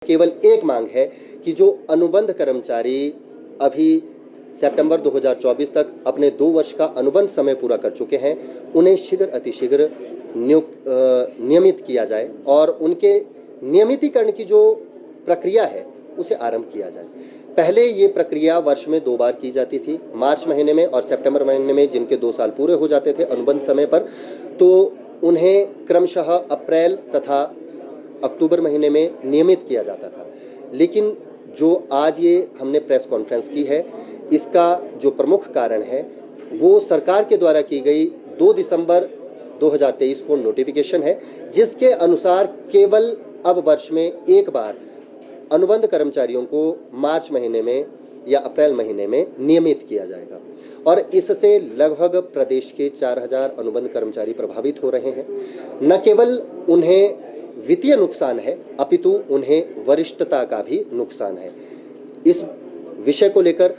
केवल एक मांग है कि जो अनुबंध कर्मचारी अभी सितंबर 2024 तक अपने 2 वर्ष का अनुबंध समय पूरा कर चुके हैं, उन्हें शीघ्र अतिशीघ्र नियमित किया जाए और उनके नियमितीकरण की जो प्रक्रिया है उसे आरंभ किया जाए। पहले ये प्रक्रिया वर्ष में 2 बार की जाती थी, मार्च महीने में और सितंबर महीने में, जिनके 2 साल पूरे हो जाते थे अनुबंध समय पर, तो उन्हें क्रमशः अप्रैल तथा अक्टूबर महीने में नियमित किया जाता था। लेकिन जो आज ये हमने प्रेस कॉन्फ्रेंस की है, इसका जो प्रमुख कारण है वो सरकार के द्वारा की गई 2 दिसंबर 2023 को नोटिफिकेशन है, जिसके अनुसार केवल अब वर्ष में एक बार अनुबंध कर्मचारियों को मार्च महीने में या अप्रैल महीने में नियमित किया जाएगा और इससे लगभग प्रदेश के 4000 अनुबंध कर्मचारी प्रभावित हो रहे हैं। न केवल उन्हें वित्तीय नुकसान है, अपितु उन्हें वरिष्ठता का भी नुकसान है। इस विषय को लेकर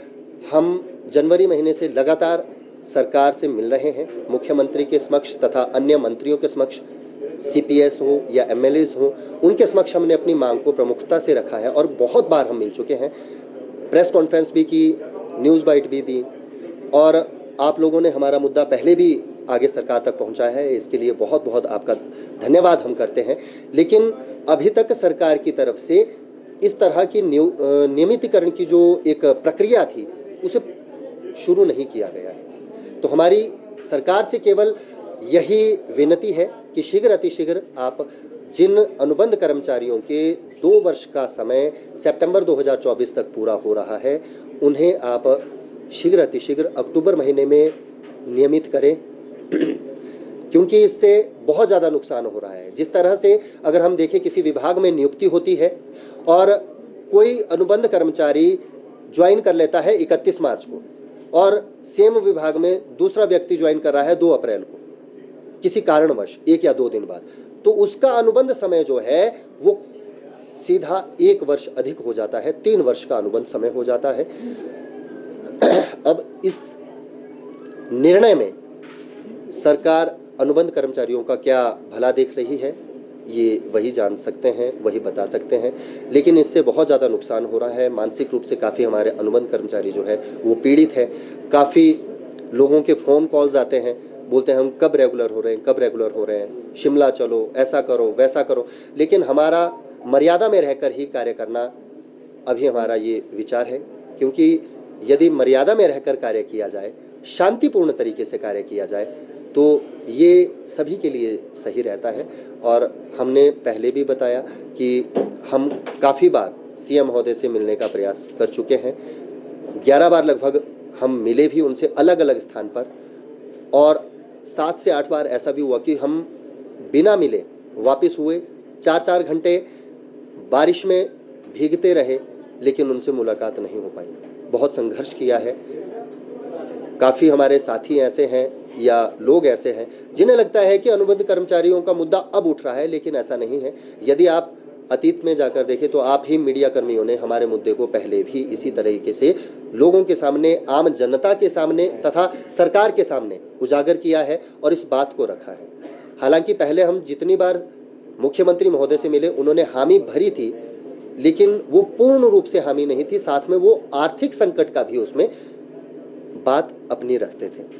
हम जनवरी महीने से लगातार सरकार से मिल रहे हैं, मुख्यमंत्री के समक्ष तथा अन्य मंत्रियों के समक्ष, सीपीएस हो या एमएलएज हो, उनके समक्ष हमने अपनी मांग को प्रमुखता से रखा है और बहुत बार हम मिल चुके हैं। प्रेस कॉन्फ्रेंस भी की, न्यूज़ बाइट भी दी और आप लोगों ने हमारा मुद्दा पहले भी आगे सरकार तक पहुंचाया है, इसके लिए बहुत बहुत आपका धन्यवाद हम करते हैं। लेकिन अभी तक सरकार की तरफ से इस तरह की नियमितीकरण की जो एक प्रक्रिया थी उसे शुरू नहीं किया गया है। तो हमारी सरकार से केवल यही विनती है कि शीघ्र अतिशीघ्र आप जिन अनुबंध कर्मचारियों के 2 वर्ष का समय सितंबर 2024 तक पूरा हो रहा है, उन्हें आप शीघ्र अतिशीघ्र अक्टूबर महीने में नियमित करें, क्योंकि इससे बहुत ज़्यादा नुकसान हो रहा है। जिस तरह से अगर हम देखें, किसी विभाग में नियुक्ति होती है और कोई अनुबंध कर्मचारी ज्वाइन कर लेता है 31 मार्च को और सेम विभाग में दूसरा व्यक्ति ज्वाइन कर रहा है 2 अप्रैल को, किसी कारणवश 1 या 2 दिन बाद, तो उसका अनुबंध समय जो है वो सीधा 1 वर्ष अधिक हो जाता है, 3 वर्ष का अनुबंध समय हो जाता है। अब इस निर्णय में सरकार अनुबंध कर्मचारियों का क्या भला देख रही है, ये वही जान सकते हैं, वही बता सकते हैं। लेकिन इससे बहुत ज़्यादा नुकसान हो रहा है। मानसिक रूप से काफ़ी हमारे अनुबंध कर्मचारी जो है वो पीड़ित है। काफ़ी लोगों के फ़ोन कॉल्स आते हैं, बोलते हैं हम कब रेगुलर हो रहे हैं, कब रेगुलर हो रहे हैं, शिमला चलो, ऐसा करो, वैसा करो। लेकिन हमारा मर्यादा में रहकर ही कार्य करना अभी हमारा ये विचार है, क्योंकि यदि मर्यादा में रहकर कार्य किया जाए, शांतिपूर्ण तरीके से कार्य किया जाए, तो ये सभी के लिए सही रहता है। और हमने पहले भी बताया कि हम काफ़ी बार सीएम महोदय से मिलने का प्रयास कर चुके हैं, 11 बार लगभग हम मिले भी उनसे अलग अलग स्थान पर, और 7 से 8 बार ऐसा भी हुआ कि हम बिना मिले वापस हुए, 4-4 घंटे बारिश में भीगते रहे, लेकिन उनसे मुलाकात नहीं हो पाई। बहुत संघर्ष किया है। काफ़ी हमारे साथी ऐसे हैं या लोग ऐसे हैं जिन्हें लगता है कि अनुबंध कर्मचारियों का मुद्दा अब उठ रहा है, लेकिन ऐसा नहीं है। यदि आप अतीत में जाकर देखें तो आप ही मीडिया कर्मियों ने हमारे मुद्दे को पहले भी इसी तरीके से लोगों के सामने, आम जनता के सामने तथा सरकार के सामने उजागर किया है और इस बात को रखा है। हालांकि पहले हम जितनी बार मुख्यमंत्री महोदय से मिले, उन्होंने हामी भरी थी, लेकिन वो पूर्ण रूप से हामी नहीं थी। साथ में वो आर्थिक संकट का भी उसमें बात अपनी रखते थे।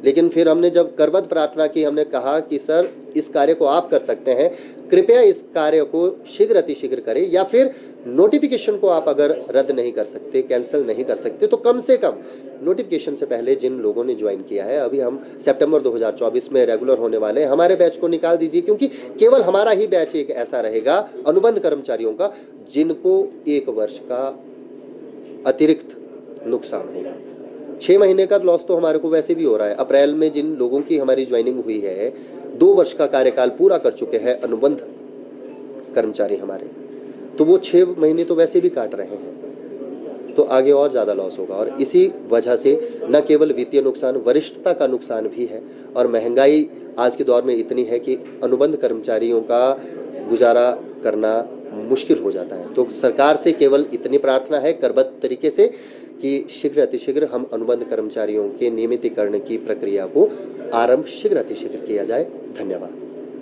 लेकिन फिर हमने जब करबद्ध प्रार्थना की, हमने कहा कि सर, इस कार्य को आप कर सकते हैं, कृपया इस कार्य को शीघ्र अतिशीघ्र करें, या फिर नोटिफिकेशन को आप अगर रद्द नहीं कर सकते, कैंसिल नहीं कर सकते, तो कम से कम नोटिफिकेशन से पहले जिन लोगों ने ज्वाइन किया है, अभी हम सितंबर 2024 में रेगुलर होने वाले हैं, हमारे बैच को निकाल दीजिए, क्योंकि केवल हमारा ही बैच एक ऐसा रहेगा अनुबंध कर्मचारियों का जिनको 1 वर्ष का अतिरिक्त नुकसान होगा। 6 महीने का लॉस तो हमारे को वैसे भी हो रहा है। अप्रैल में जिन लोगों की हमारी ज्वाइनिंग हुई है, 2 वर्ष का कार्यकाल पूरा कर चुके हैं अनुबंध कर्मचारी हमारे, तो वो 6 महीने तो वैसे भी काट रहे हैं, तो आगे और ज़्यादा लॉस होगा। और इसी वजह से न केवल वित्तीय नुकसान, वरिष्ठता का नुकसान भी है। और महंगाई आज के दौर में इतनी है कि अनुबंध कर्मचारियों का गुजारा करना मुश्किल हो जाता है। तो सरकार से केवल इतनी प्रार्थना है करबद्ध तरीके से कि शीघ्र अतिशीघ्र हम अनुबंध कर्मचारियों के नियमितीकरण की प्रक्रिया को आरंभ शीघ्र अतिशीघ्र किया जाए। धन्यवाद।